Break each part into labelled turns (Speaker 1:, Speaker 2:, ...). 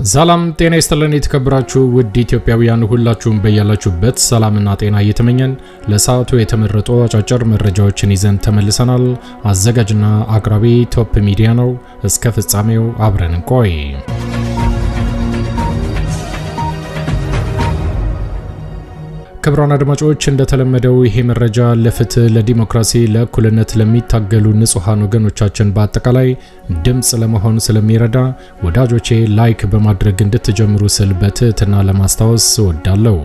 Speaker 1: ሰላም ጤና ይስጥልን የተከበራችሁ ውድ ኢትዮጵያውያን ሁላችሁም በያላችሁበት ሰላምና ጤና እየተመኘን ለሰዓቱ የተመረጡ አጫጭር መረጃዎችን ይዘን ተመልሰናል። አዘጋጅና አቅራቢ ቶፕ ሚዲያ ነው። እስከ ፍጻሜው አብረን እንቆይ። ክቡራን አድማጮች እንደተለመደው ይሄ መረጃ ለፍትህ፣ ለዲሞክራሲ፣ ለእኩልነት ለሚታገሉ ንጹሃን ወገኖቻችን በአጠቃላይ ድምጽ ለመሆን ስለሚረዳ ወዳጆቼ ላይክ በማድረግ እንድትጀምሩ ስል በትህትና ለማስታወስ እወዳለሁ።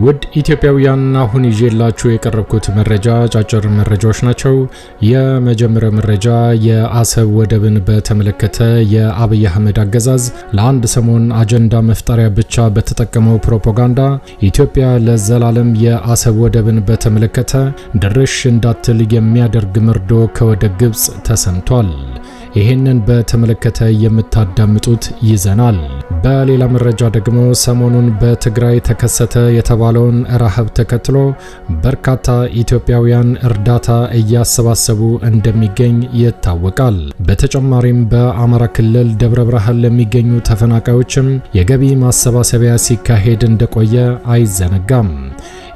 Speaker 1: ውድ ኢትዮጵያውያን አሁን ይዤላችሁ የቀረብኩት መረጃ አጫጭር መረጃዎች ናቸው። የመጀመሪያው መረጃ የአሰብ ወደብን በተመለከተ የአብይ አህመድ አገዛዝ ለአንድ ሰሞን አጀንዳ መፍጠሪያ ብቻ በተጠቀመው ፕሮፓጋንዳ ኢትዮጵያ ለዘላለም የአሰብ ወደብን በተመለከተ ድርሽ እንዳትል የሚያደርግ መርዶ ከወደ ግብጽ ተሰምቷል። ይህንን በተመለከተ የምታዳምጡት ይዘናል። በሌላ መረጃ ደግሞ ሰሞኑን በትግራይ ተከሰተ የተባለውን ረሃብ ተከትሎ በርካታ ኢትዮጵያውያን እርዳታ እያሰባሰቡ እንደሚገኝ ይታወቃል። በተጨማሪም በአማራ ክልል ደብረ ብርሃን ለሚገኙ ተፈናቃዮችም የገቢ ማሰባሰቢያ ሲካሄድ እንደቆየ አይዘነጋም።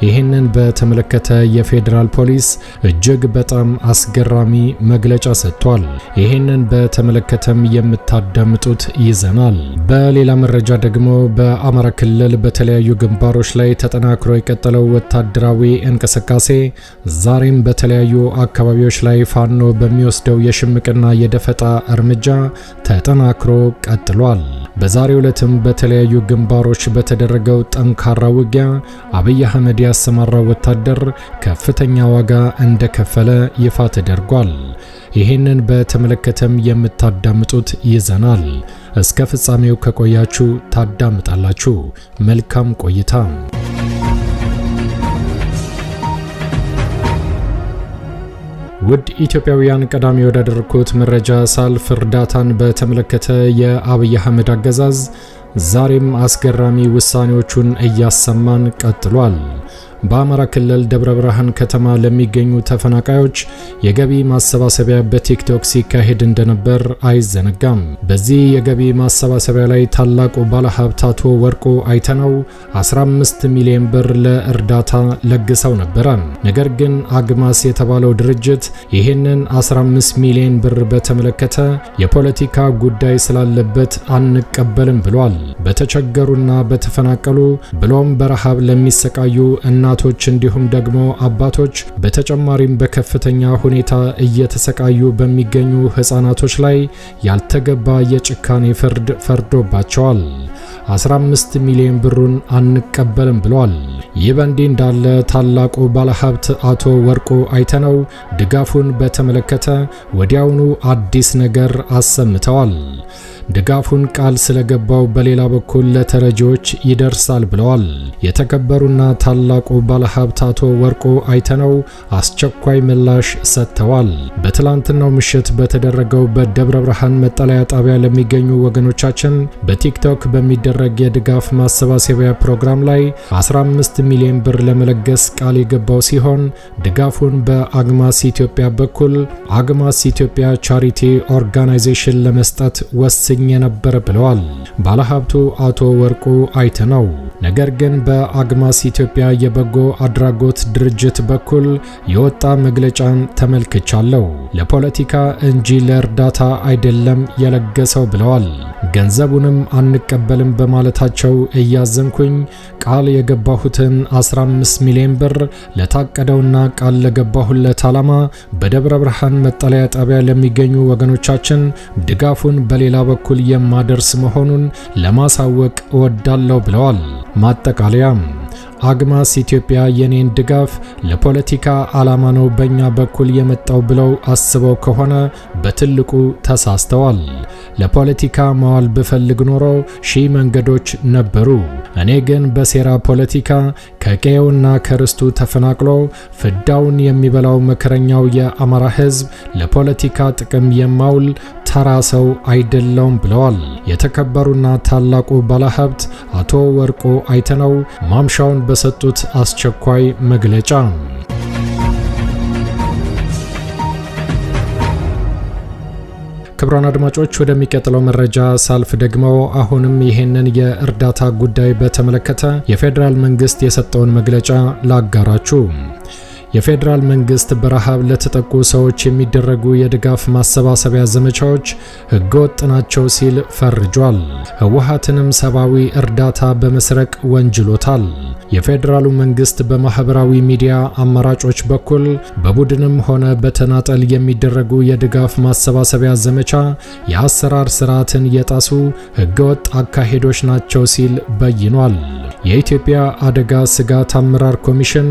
Speaker 1: ይህንን በተመለከተ የፌዴራል ፖሊስ እጅግ በጣም አስገራሚ መግለጫ ሰጥቷል። ይህንን በተመለከተም የምታዳምጡት ይዘናል። በሌላ መረጃ ደግሞ በአማራ ክልል በተለያዩ ግንባሮች ላይ ተጠናክሮ የቀጠለው ወታደራዊ እንቅስቃሴ ዛሬም በተለያዩ አካባቢዎች ላይ ፋኖ በሚወስደው የሽምቅና የደፈጣ እርምጃ ተጠናክሮ ቀጥሏል። በዛሬው ዕለትም በተለያዩ ግንባሮች በተደረገው ጠንካራ ውጊያ አብይ አህመድ ያሰማራው ወታደር ከፍተኛ ዋጋ እንደከፈለ ይፋ ተደርጓል። ይህንን በተመለከተም የምታዳምጡት ይዘናል። እስከ ፍጻሜው ከቆያችሁ ታዳምጣላችሁ። መልካም ቆይታ። ውድ ኢትዮጵያውያን ቀዳሚ ወዳደረኩት መረጃ ሳልፍ እርዳታን በተመለከተ የአብይ አህመድ አገዛዝ ዛሬም አስገራሚ ውሳኔዎቹን እያሰማን ቀጥሏል። በአማራ ክልል ደብረ ብርሃን ከተማ ለሚገኙ ተፈናቃዮች የገቢ ማሰባሰቢያ በቲክቶክ ሲካሄድ እንደነበር አይዘነጋም። በዚህ የገቢ ማሰባሰቢያ ላይ ታላቁ ባለሀብት አቶ ወርቁ አይተነው 15 ሚሊዮን ብር ለእርዳታ ለግሰው ነበረ። ነገር ግን አግማስ የተባለው ድርጅት ይህንን 15 ሚሊዮን ብር በተመለከተ የፖለቲካ ጉዳይ ስላለበት አንቀበልም ብሏል። በተቸገሩና በተፈናቀሉ ብሎም በረሃብ ለሚሰቃዩ እናቶች እንዲሁም ደግሞ አባቶች በተጨማሪም በከፍተኛ ሁኔታ እየተሰቃዩ በሚገኙ ህፃናቶች ላይ ያልተገባ የጭካኔ ፍርድ ፈርዶባቸዋል። 15 ሚሊዮን ብሩን አንቀበልም ብሏል። ይህ በእንዲህ እንዳለ ታላቁ ባለሀብት አቶ ወርቁ አይተነው ድጋፉን በተመለከተ ወዲያውኑ አዲስ ነገር አሰምተዋል። ድጋፉን ቃል ስለገባው በሌላ በኩል ለተረጂዎች ይደርሳል ብለዋል። የተከበሩና ታላቁ ባለሀብት አቶ ወርቁ አይተነው አስቸኳይ ምላሽ ሰጥተዋል። በትላንትናው ምሽት በተደረገው በደብረ ብርሃን መጠለያ ጣቢያ ለሚገኙ ወገኖቻችን በቲክቶክ በሚደረግ የድጋፍ ማሰባሰቢያ ፕሮግራም ላይ 15 ሚሊዮን ብር ለመለገስ ቃል የገባው ሲሆን ድጋፉን በአግማስ ኢትዮጵያ በኩል አግማስ ኢትዮጵያ ቻሪቲ ኦርጋናይዜሽን ለመስጠት ወስኜ ነበር ብለዋል ባለሀብቱ አቶ ወርቁ አይተነው። ነገር ግን በአግማስ ኢትዮጵያ የበጎ አድራጎት ድርጅት በኩል የወጣ መግለጫን ተመልክቻለሁ። ለፖለቲካ እንጂ ለእርዳታ አይደለም የለገሰው ብለዋል። ገንዘቡንም አንቀበልም በማለታቸው እያዘንኩኝ ቃል የገባሁትን 15 ሚሊዮን ብር ለታቀደውና ቃል ለገባሁለት ዓላማ በደብረ ብርሃን መጠለያ ጣቢያ ለሚገኙ ወገኖቻችን ድጋፉን በሌላ በኩል የማደርስ መሆኑን ለማሳወቅ እወዳለሁ ብለዋል። ማጠቃለያ አግማስ ኢትዮጵያ የኔን ድጋፍ ለፖለቲካ ዓላማ ነው በእኛ በኩል የመጣው ብለው አስበው ከሆነ በትልቁ ተሳስተዋል። ለፖለቲካ ማዋል ብፈልግ ኖሮ ሺህ መንገዶች ነበሩ። እኔ ግን በሴራ ፖለቲካ ከቀየውና ከርስቱ ተፈናቅሎ ፍዳውን የሚበላው መከረኛው የአማራ ሕዝብ ለፖለቲካ ጥቅም የማውል ተራ ሰው አይደለም ብለዋል። የተከበሩና ታላቁ ባለሀብት አቶ ወርቁ አይተነው ማምሻውን በሰጡት አስቸኳይ መግለጫ ክቡራን አድማጮች ወደሚቀጥለው መረጃ ሳልፍ ደግሞ አሁንም ይሄንን የእርዳታ ጉዳይ በተመለከተ የፌዴራል መንግስት የሰጠውን መግለጫ ላጋራችሁ። የፌዴራል መንግስት በረሃብ ለተጠቁ ሰዎች የሚደረጉ የድጋፍ ማሰባሰቢያ ዘመቻዎች ህገወጥ ናቸው ሲል ፈርጇል። ህወሓትንም ሰብአዊ እርዳታ በመስረቅ ወንጅሎታል። የፌዴራሉ መንግስት በማህበራዊ ሚዲያ አማራጮች በኩል በቡድንም ሆነ በተናጠል የሚደረጉ የድጋፍ ማሰባሰቢያ ዘመቻ የአሰራር ስርዓትን የጣሱ ህገወጥ አካሄዶች ናቸው ሲል በይኗል። የኢትዮጵያ አደጋ ስጋት አመራር ኮሚሽን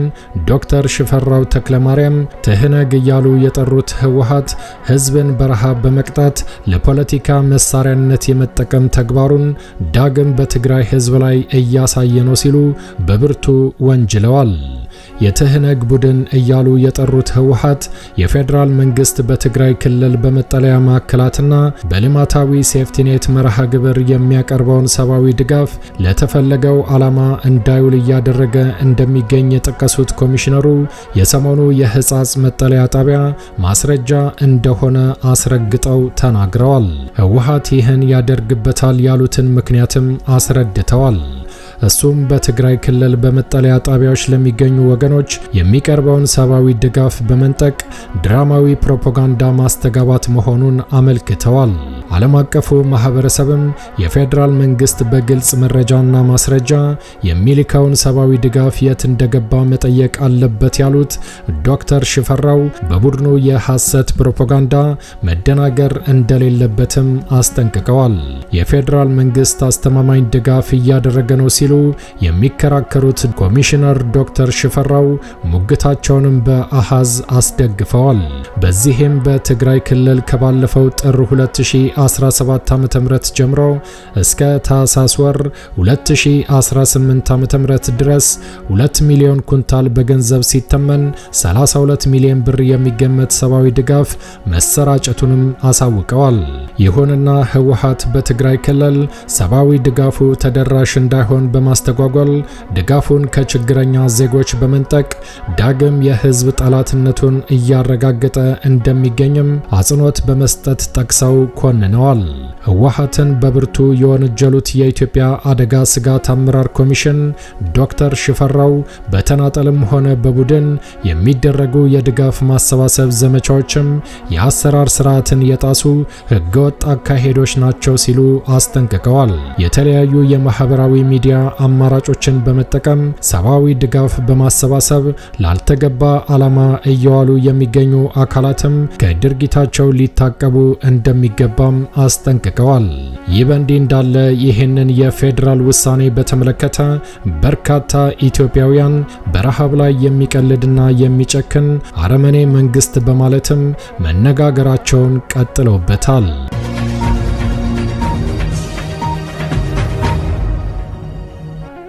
Speaker 1: ዶክተር ሽፈራው ተክለማርያም ትህነግ እያሉ የጠሩት ህወሓት ህዝብን በረሃብ በመቅጣት ለፖለቲካ መሳሪያነት የመጠቀም ተግባሩን ዳግም በትግራይ ህዝብ ላይ እያሳየ ነው ሲሉ በብርቱ ወንጅለዋል። የትህነግ ቡድን እያሉ የጠሩት ህወሓት የፌዴራል መንግስት በትግራይ ክልል በመጠለያ ማዕከላትና በልማታዊ ሴፍቲኔት መርሃ ግብር የሚያቀርበውን ሰብአዊ ድጋፍ ለተፈለገው ዓላማ እንዳይውል እያደረገ እንደሚገኝ የጠቀሱት ኮሚሽነሩ የሰሞኑ የህጻጽ መጠለያ ጣቢያ ማስረጃ እንደሆነ አስረግጠው ተናግረዋል። ህወሓት ይህን ያደርግበታል ያሉትን ምክንያትም አስረድተዋል። እሱም በትግራይ ክልል በመጠለያ ጣቢያዎች ለሚገኙ ወገኖች የሚቀርበውን ሰብአዊ ድጋፍ በመንጠቅ ድራማዊ ፕሮፓጋንዳ ማስተጋባት መሆኑን አመልክተዋል። ዓለም አቀፉ ማህበረሰብም የፌዴራል መንግስት በግልጽ መረጃና ማስረጃ የሚልከውን ሰብአዊ ድጋፍ የት እንደገባ መጠየቅ አለበት ያሉት ዶክተር ሽፈራው በቡድኑ የሐሰት ፕሮፓጋንዳ መደናገር እንደሌለበትም አስጠንቅቀዋል። የፌዴራል መንግስት አስተማማኝ ድጋፍ እያደረገ ነው ሲሉ የሚከራከሩት ኮሚሽነር ዶክተር ሽፈራው ሙግታቸውንም በአሃዝ አስደግፈዋል። በዚህም በትግራይ ክልል ከባለፈው ጥር 2017 ዓ.ም ጀምሮ እስከ ታህሳስ ወር 2018 ዓ.ም ድረስ 2 ሚሊዮን ኩንታል በገንዘብ ሲተመን 32 ሚሊዮን ብር የሚገመት ሰብአዊ ድጋፍ መሰራጨቱንም አሳውቀዋል። ይሁንና ህወሓት በትግራይ ክልል ሰብአዊ ድጋፉ ተደራሽ እንዳይሆን በማስተጓጎል ድጋፉን ከችግረኛ ዜጎች በመንጠቅ ዳግም የህዝብ ጠላትነቱን እያረጋገጠ እንደሚገኝም አጽንኦት በመስጠት ጠቅሰው ኮንነዋል። ህወሓትን በብርቱ የወነጀሉት የኢትዮጵያ አደጋ ስጋት አመራር ኮሚሽን ዶክተር ሽፈራው በተናጠልም ሆነ በቡድን የሚደረጉ የድጋፍ ማሰባሰብ ዘመቻዎችም የአሰራር ስርዓትን የጣሱ ህገወጥ አካሄዶች ናቸው ሲሉ አስጠንቅቀዋል። የተለያዩ የማህበራዊ ሚዲያ አማራጮችን በመጠቀም ሰብአዊ ድጋፍ በማሰባሰብ ላልተገባ ዓላማ እየዋሉ የሚገኙ አካላትም ከድርጊታቸው ሊታቀቡ እንደሚገባም አስጠንቅቀዋል። ይህ በእንዲህ እንዳለ ይህንን የፌዴራል ውሳኔ በተመለከተ በርካታ ኢትዮጵያውያን በረሃብ ላይ የሚቀልድና የሚጨክን አረመኔ መንግስት በማለትም መነጋገራቸውን ቀጥለውበታል።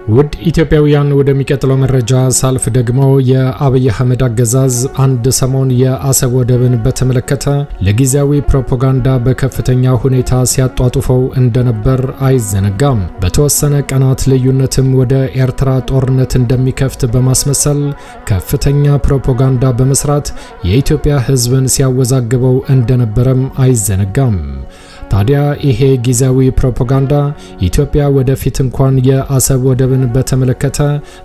Speaker 1: ውድ ኢትዮጵያውያን ወደሚቀጥለው መረጃ ሳልፍ ደግሞ የአብይ አህመድ አገዛዝ አንድ ሰሞን የአሰብ ወደብን በተመለከተ ለጊዜያዊ ፕሮፓጋንዳ በከፍተኛ ሁኔታ ሲያጧጡፈው እንደነበር አይዘነጋም። በተወሰነ ቀናት ልዩነትም ወደ ኤርትራ ጦርነት እንደሚከፍት በማስመሰል ከፍተኛ ፕሮፓጋንዳ በመስራት የኢትዮጵያ ሕዝብን ሲያወዛግበው እንደነበረም አይዘነጋም። ታዲያ ይሄ ጊዜያዊ ፕሮፓጋንዳ ኢትዮጵያ ወደፊት እንኳን የአሰብ ወደብን በተመለከተ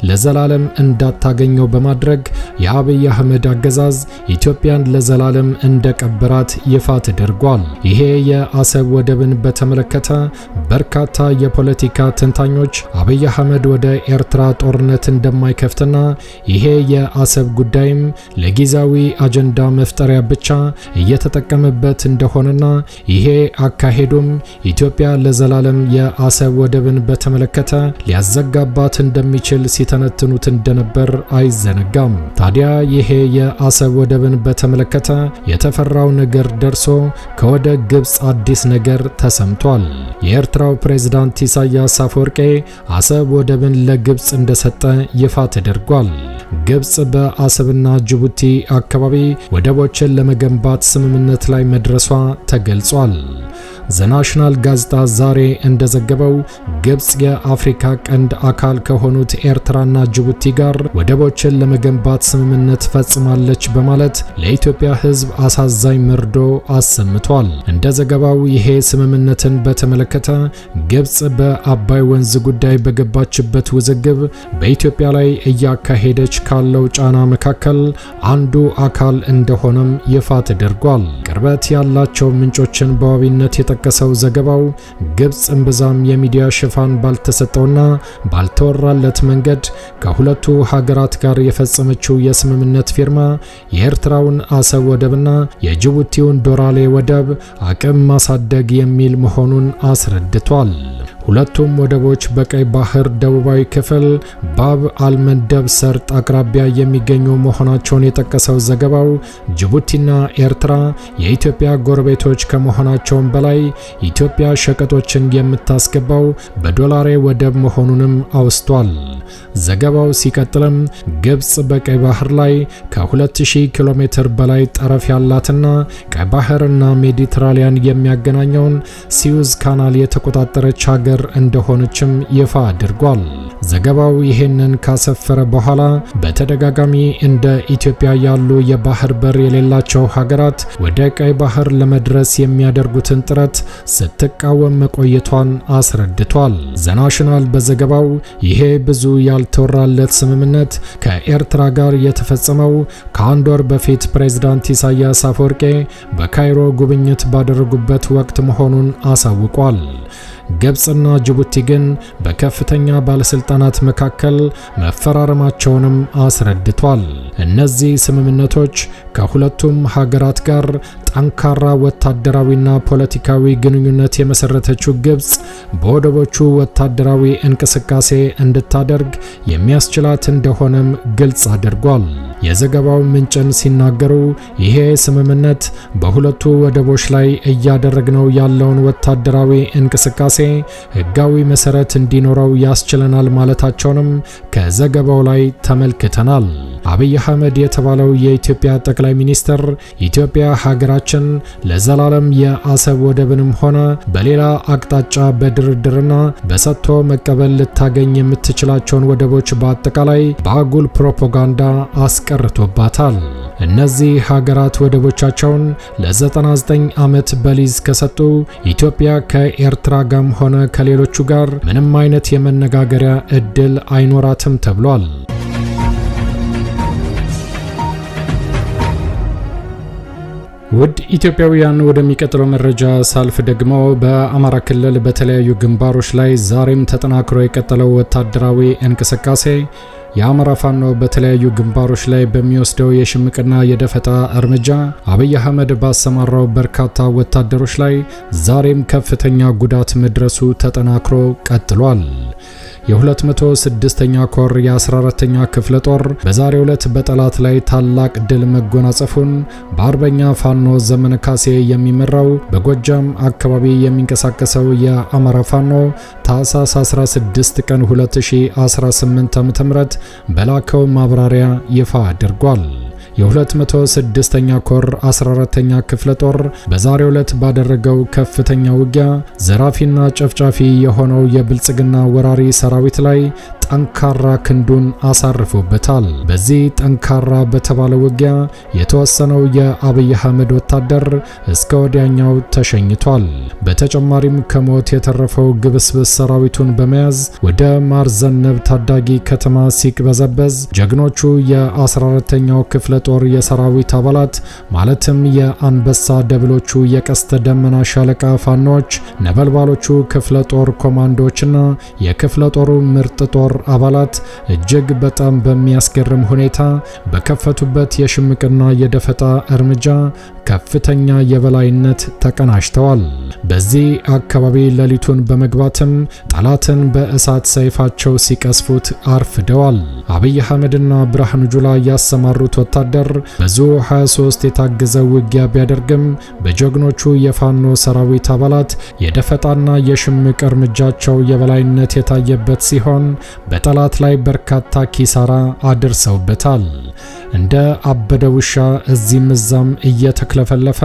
Speaker 1: ለዘላለም እንዳታገኘው በማድረግ የአብይ አህመድ አገዛዝ ኢትዮጵያን ለዘላለም እንደቀበራት ይፋ ተደርጓል። ይሄ የአሰብ ወደብን በተመለከተ በርካታ የፖለቲካ ተንታኞች አብይ አህመድ ወደ ኤርትራ ጦርነት እንደማይከፍትና ይሄ የአሰብ ጉዳይም ለጊዜያዊ አጀንዳ መፍጠሪያ ብቻ እየተጠቀመበት እንደሆነና ይሄ አካሄዱም ኢትዮጵያ ለዘላለም የአሰብ ወደብን በተመለከተ ሊያዘጋባት እንደሚችል ሲተነትኑት እንደነበር አይዘነጋም። ታዲያ ይሄ የአሰብ ወደብን በተመለከተ የተፈራው ነገር ደርሶ ከወደ ግብጽ አዲስ ነገር ተሰምቷል። የኤርትራው ፕሬዝዳንት ኢሳያስ አፈወርቄ አሰብ ወደብን ለግብጽ እንደሰጠ ይፋ ተደርጓል። ግብጽ በአሰብና ጅቡቲ አካባቢ ወደቦችን ለመገንባት ስምምነት ላይ መድረሷ ተገልጿል። ዘናሽናል ጋዜጣ ዛሬ እንደዘገበው ግብጽ የአፍሪካ ቀንድ አካል ከሆኑት ኤርትራና ጅቡቲ ጋር ወደቦችን ለመገንባት ስምምነት ፈጽማለች በማለት ለኢትዮጵያ ሕዝብ አሳዛኝ መርዶ አሰምቷል። እንደ ዘገባው ይሄ ስምምነትን በተመለከተ ግብጽ በአባይ ወንዝ ጉዳይ በገባችበት ውዝግብ በኢትዮጵያ ላይ እያካሄደች ካለው ጫና መካከል አንዱ አካል እንደሆነም ይፋ ተደርጓል። ቅርበት ያላቸው ምንጮችን በዋቢነት የጠቀሰው ዘገባው ግብጽ እምብዛም የሚዲያ ሽፋን ባልተሰጠውና ባልተወራለት መንገድ ከሁለቱ ሀገራት ጋር የፈጸመችው የስምምነት ፊርማ የኤርትራውን አሰብ ወደብና የጅቡቲውን ዶራሌ ወደብ አቅም ማሳደግ የሚል መሆኑን አስረድቷል። ሁለቱም ወደቦች በቀይ ባህር ደቡባዊ ክፍል ባብ አልመንደብ ሰርጥ አቅራቢያ የሚገኙ መሆናቸውን የጠቀሰው ዘገባው ጅቡቲና ኤርትራ የኢትዮጵያ ጎረቤቶች ከመሆናቸውም በላይ ኢትዮጵያ ሸቀጦችን የምታስገባው በዶላሬ ወደብ መሆኑንም አውስቷል። ዘገባው ሲቀጥልም ግብጽ በቀይ ባህር ላይ ከ2000 ኪሎ ሜትር በላይ ጠረፍ ያላትና ቀይ ባህርና ሜዲትራሊያን የሚያገናኘውን ሲዩዝ ካናል የተቆጣጠረች ሀገር እንደሆነችም ይፋ አድርጓል። ዘገባው ይሄንን ካሰፈረ በኋላ በተደጋጋሚ እንደ ኢትዮጵያ ያሉ የባህር በር የሌላቸው ሀገራት ወደ ቀይ ባህር ለመድረስ የሚያደርጉትን ጥረት ስትቃወም መቆየቷን አስረድቷል። ዘናሽናል በዘገባው ይሄ ብዙ ያልተወራለት ስምምነት ከኤርትራ ጋር የተፈጸመው ከአንድ ወር በፊት ፕሬዝዳንት ኢሳያስ አፈወርቄ በካይሮ ጉብኝት ባደረጉበት ወቅት መሆኑን አሳውቋል። ግብጽና ጅቡቲ ግን በከፍተኛ ባለስልጣናት መካከል መፈራረማቸውንም አስረድቷል። እነዚህ ስምምነቶች ከሁለቱም ሀገራት ጋር ጠንካራ ወታደራዊና ፖለቲካዊ ግንኙነት የመሰረተችው ግብጽ በወደቦቹ ወታደራዊ እንቅስቃሴ እንድታደርግ የሚያስችላት እንደሆነም ግልጽ አድርጓል። የዘገባው ምንጭን ሲናገሩ ይሄ ስምምነት በሁለቱ ወደቦች ላይ እያደረግነው ያለውን ወታደራዊ እንቅስቃሴ ሕጋዊ መሰረት እንዲኖረው ያስችለናል ማለታቸውንም ከዘገባው ላይ ተመልክተናል። አብይ አህመድ የተባለው የኢትዮጵያ ጠቅላይ ሚኒስትር ኢትዮጵያ ሀገራችን ለዘላለም የአሰብ ወደብንም ሆነ በሌላ አቅጣጫ በድርድርና በሰጥቶ መቀበል ልታገኝ የምትችላቸውን ወደቦች በአጠቃላይ በአጉል ፕሮፓጋንዳ አስቀርቶባታል። እነዚህ ሀገራት ወደቦቻቸውን ለ99 ዓመት በሊዝ ከሰጡ ኢትዮጵያ ከኤርትራ ጋርም ሆነ ከሌሎቹ ጋር ምንም አይነት የመነጋገሪያ እድል አይኖራትም ተብሏል። ውድ ኢትዮጵያውያን ወደሚቀጥለው መረጃ ሳልፍ ደግሞ በአማራ ክልል በተለያዩ ግንባሮች ላይ ዛሬም ተጠናክሮ የቀጠለው ወታደራዊ እንቅስቃሴ የአማራ ፋኖ በተለያዩ ግንባሮች ላይ በሚወስደው የሽምቅና የደፈጣ እርምጃ አብይ አህመድ ባሰማራው በርካታ ወታደሮች ላይ ዛሬም ከፍተኛ ጉዳት መድረሱ ተጠናክሮ ቀጥሏል። የ206ኛ ኮር የ14ኛ ክፍለ ጦር በዛሬው ዕለት በጠላት ላይ ታላቅ ድል መጎናጸፉን በአርበኛ ፋኖ ዘመነ ካሴ የሚመራው በጎጃም አካባቢ የሚንቀሳቀሰው የአማራ ፋኖ ታህሳስ 16 ቀን 2018 ዓ.ም በላከው ማብራሪያ ይፋ አድርጓል። የ206ኛ ኮር 14ኛ ክፍለ ጦር በዛሬው ዕለት ባደረገው ከፍተኛ ውጊያ ዘራፊና ጨፍጫፊ የሆነው የብልጽግና ወራሪ ሰራዊት ላይ ጠንካራ ክንዱን አሳርፎበታል። በዚህ ጠንካራ በተባለ ውጊያ የተወሰነው የአብይ አህመድ ወታደር እስከ ወዲያኛው ተሸኝቷል። በተጨማሪም ከሞት የተረፈው ግብስብስ ሰራዊቱን በመያዝ ወደ ማርዘነብ ታዳጊ ከተማ ሲቅበዘበዝ ጀግኖቹ የ14ኛው ክፍለ ጦር የሰራዊት አባላት ማለትም የአንበሳ ደብሎቹ የቀስተ ደመና ሻለቃ ፋኖች፣ ነበልባሎቹ ክፍለ ጦር ኮማንዶችና የክፍለ ጦሩ ምርጥ ጦር አባላት እጅግ በጣም በሚያስገርም ሁኔታ በከፈቱበት የሽምቅና የደፈጣ እርምጃ ከፍተኛ የበላይነት ተቀናጅተዋል። በዚህ አካባቢ ሌሊቱን በመግባትም ጠላትን በእሳት ሰይፋቸው ሲቀስፉት አርፍደዋል። አብይ አህመድና ብርሃኑ ጁላ ያሰማሩት ወታደር በዙ 23 የታገዘ ውጊያ ቢያደርግም በጀግኖቹ የፋኖ ሰራዊት አባላት የደፈጣና የሽምቅ እርምጃቸው የበላይነት የታየበት ሲሆን በጠላት ላይ በርካታ ኪሳራ አድርሰውበታል። እንደ አበደ ውሻ እዚህም እዛም እየተክለፈለፈ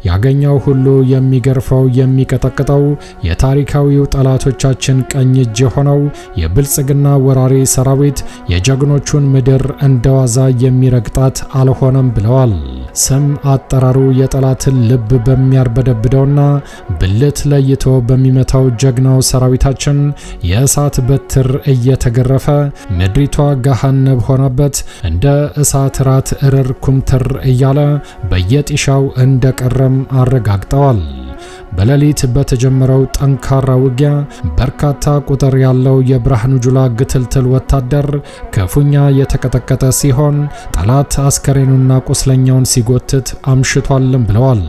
Speaker 1: ያገኘው ሁሉ የሚገርፈው የሚቀጠቅጠው የታሪካዊው ጠላቶቻችን ቀኝ እጅ የሆነው የብልጽግና ወራሪ ሰራዊት የጀግኖቹን ምድር እንደዋዛ የሚረግጣት አልሆነም ብለዋል። ስም አጠራሩ የጠላትን ልብ በሚያርበደብደውና ብልት ለይቶ በሚመታው ጀግናው ሰራዊታችን የእሳት በትር እየተገረፈ ምድሪቷ ገሃነብ ሆናበት እንደ እሳት ራት እርር ኩምትር እያለ በየጢሻው እንደቀረም አረጋግጠዋል። በሌሊት በተጀመረው ጠንካራ ውጊያ በርካታ ቁጥር ያለው የብርሃኑ ጁላ ግትልትል ወታደር ክፉኛ የተቀጠቀጠ ሲሆን ጠላት አስከሬኑና ቁስለኛውን ሲጎትት አምሽቷልም ብለዋል።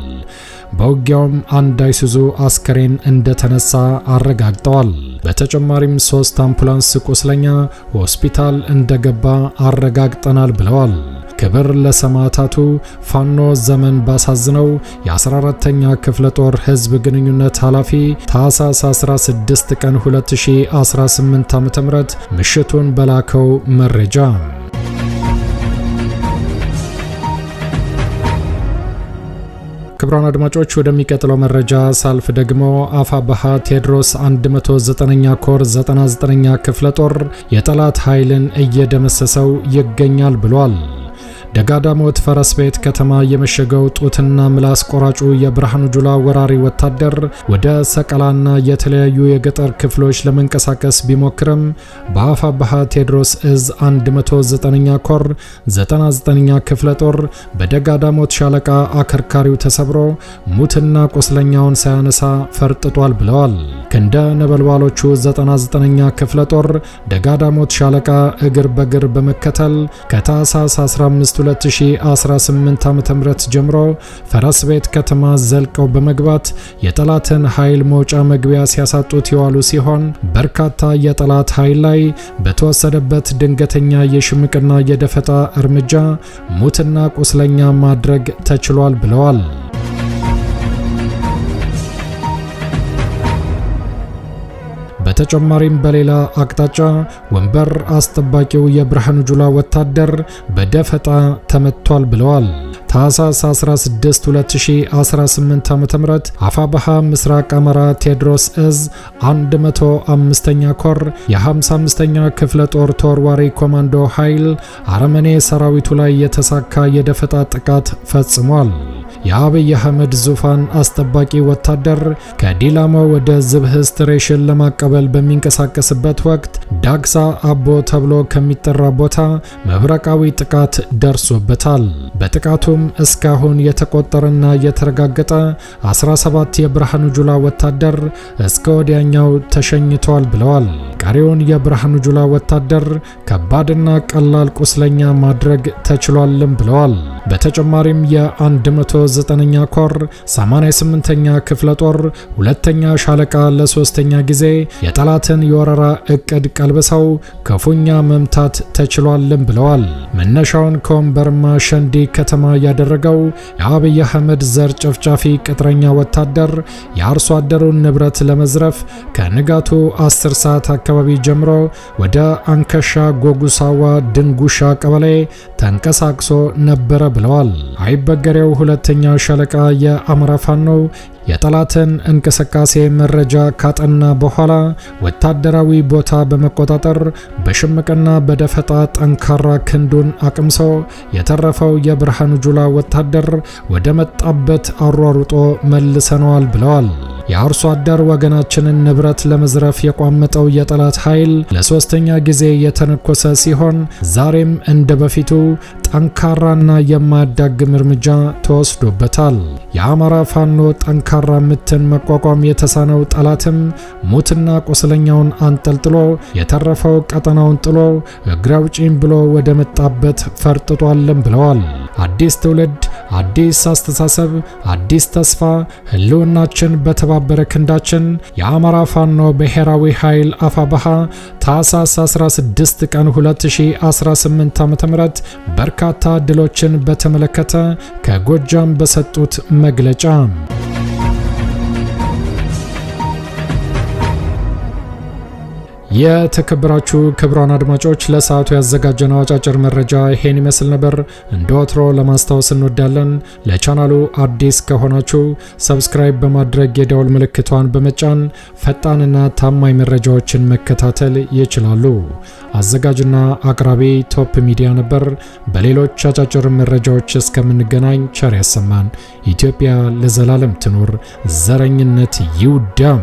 Speaker 1: በውጊያውም አንድ አይሱዙ አስከሬን እንደተነሳ አረጋግጠዋል። በተጨማሪም 3 አምቡላንስ ቁስለኛ ሆስፒታል እንደገባ አረጋግጠናል ብለዋል። ክብር ለሰማዕታቱ ፋኖ ዘመን ባሳዝነው የ14ኛ ክፍለ ጦር ህዝብ ግንኙነት ኃላፊ ታኅሳስ 16 ቀን 2018 ዓ.ም ምሽቱን በላከው መረጃ ክብራን አድማጮች ወደሚቀጥለው መረጃ ሳልፍ ደግሞ አፋብኃ ቴዎድሮስ 109ኛ ኮር 99ኛ ክፍለ ጦር የጠላት ኃይልን እየደመሰሰው ይገኛል ብሏል። ደጋዳሞት ፈረስ ቤት ከተማ የመሸገው ጡትና ምላስ ቆራጩ የብርሃኑ ጁላ ወራሪ ወታደር ወደ ሰቀላና የተለያዩ የገጠር ክፍሎች ለመንቀሳቀስ ቢሞክርም በአፋብኃ ቴዎድሮስ እዝ 109ኛ ኮር 99ኛ ክፍለ ጦር በደጋዳሞት ሻለቃ አከርካሪው ተሰብሮ ሙትና ቁስለኛውን ሳያነሳ ፈርጥጧል ብለዋል። ክንደ ነበልባሎቹ 99ኛ ክፍለ ጦር ደጋዳሞት ሻለቃ እግር በግር በመከተል ከታኅሳስ 15 2018 ዓ.ም ጀምሮ ፈረስ ቤት ከተማ ዘልቀው በመግባት የጠላትን ኃይል መውጫ መግቢያ ሲያሳጡት የዋሉ ሲሆን በርካታ የጠላት ኃይል ላይ በተወሰደበት ድንገተኛ የሽምቅና የደፈጣ እርምጃ ሙትና ቁስለኛ ማድረግ ተችሏል ብለዋል። በተጨማሪም በሌላ አቅጣጫ ወንበር አስጠባቂው የብርሃኑ ጁላ ወታደር በደፈጣ ተመቷል ብለዋል። ታኅሳስ 16 2018 ዓ.ም አፋብኃ ምስራቅ አማራ ቴዎድሮስ እዝ 105ኛ ኮር የ55ኛ ክፍለ ጦር ተወርዋሪ ኮማንዶ ኃይል አረመኔ ሰራዊቱ ላይ የተሳካ የደፈጣ ጥቃት ፈጽሟል። የአብይ አህመድ ዙፋን አስጠባቂ ወታደር ከዲላሞ ወደ ዝብህስት ሬሽን ለማቀበል በሚንቀሳቀስበት ወቅት ዳግሳ አቦ ተብሎ ከሚጠራ ቦታ መብረቃዊ ጥቃት ደርሶበታል። በጥቃቱም እስካሁን የተቆጠረና የተረጋገጠ 17 የብርሃኑ ጁላ ወታደር እስከ ወዲያኛው ተሸኝቷል ብለዋል። ቀሪውን የብርሃኑ ጁላ ወታደር ከባድና ቀላል ቁስለኛ ማድረግ ተችሏልም ብለዋል። በተጨማሪም የ109ኛ ኮር 88ኛ ክፍለ ጦር ሁለተኛ ሻለቃ ለ3ኛ ጊዜ የጠላትን የወረራ እቅድ ቀልብሰው ክፉኛ መምታት ተችሏልም ብለዋል። መነሻውን ከወንበርማ ሸንዲ ከተማ ያደረገው የአብይ አህመድ ዘር ጨፍጫፊ ቅጥረኛ ወታደር የአርሶ አደሩን ንብረት ለመዝረፍ ከንጋቱ 10 ሰዓት አካባቢ ጀምሮ ወደ አንከሻ ጎጉሳዋ ድንጉሻ ቀበሌ ተንቀሳቅሶ ነበረ ብለዋል። አይበገሬው ሁለተኛ ሻለቃ የአማራ ፋኖ የጠላትን እንቅስቃሴ መረጃ ካጠና በኋላ ወታደራዊ ቦታ በመቆጣጠር በሽምቅና በደፈጣ ጠንካራ ክንዱን አቅምሶ የተረፈው የብርሃኑ ጁላ ወታደር ወደ መጣበት አሯሩጦ መልሰነዋል ብለዋል። የአርሶ አደር ወገናችንን ንብረት ለመዝረፍ የቋመጠው የጠላት ኃይል ለሶስተኛ ጊዜ የተነኮሰ ሲሆን ዛሬም እንደ በፊቱ ጠንካራና የማያዳግም እርምጃ ተወስዶበታል። የአማራ ፋኖ ጠንካራ ምትን መቋቋም የተሳነው ጠላትም ሙትና ቁስለኛውን አንጠልጥሎ የተረፈው ቀጠናውን ጥሎ እግረ አውጪኝ ብሎ ወደ መጣበት ፈርጥጧልም ብለዋል። አዲስ ትውልድ፣ አዲስ አስተሳሰብ፣ አዲስ ተስፋ፣ ህልውናችን በተባበረ ክንዳችን። የአማራ ፋኖ ብሔራዊ ኃይል አፋብኃ ታኅሳስ 16 ቀን 2018 ዓ.ም በርካታ ድሎችን በተመለከተ ከጎጃም በሰጡት መግለጫ የተከበራችሁ ክቡራን አድማጮች ለሰዓቱ ያዘጋጀነው አጫጭር መረጃ ይሄን ይመስል ነበር። እንደ ወትሮ ለማስታወስ እንወዳለን ለቻናሉ አዲስ ከሆናችሁ ሰብስክራይብ በማድረግ የደወል ምልክቷን በመጫን ፈጣንና ታማኝ መረጃዎችን መከታተል ይችላሉ። አዘጋጅና አቅራቢ ቶፕ ሚዲያ ነበር። በሌሎች አጫጭር መረጃዎች እስከምንገናኝ ቸር ያሰማን። ኢትዮጵያ ለዘላለም ትኑር። ዘረኝነት ይውደም።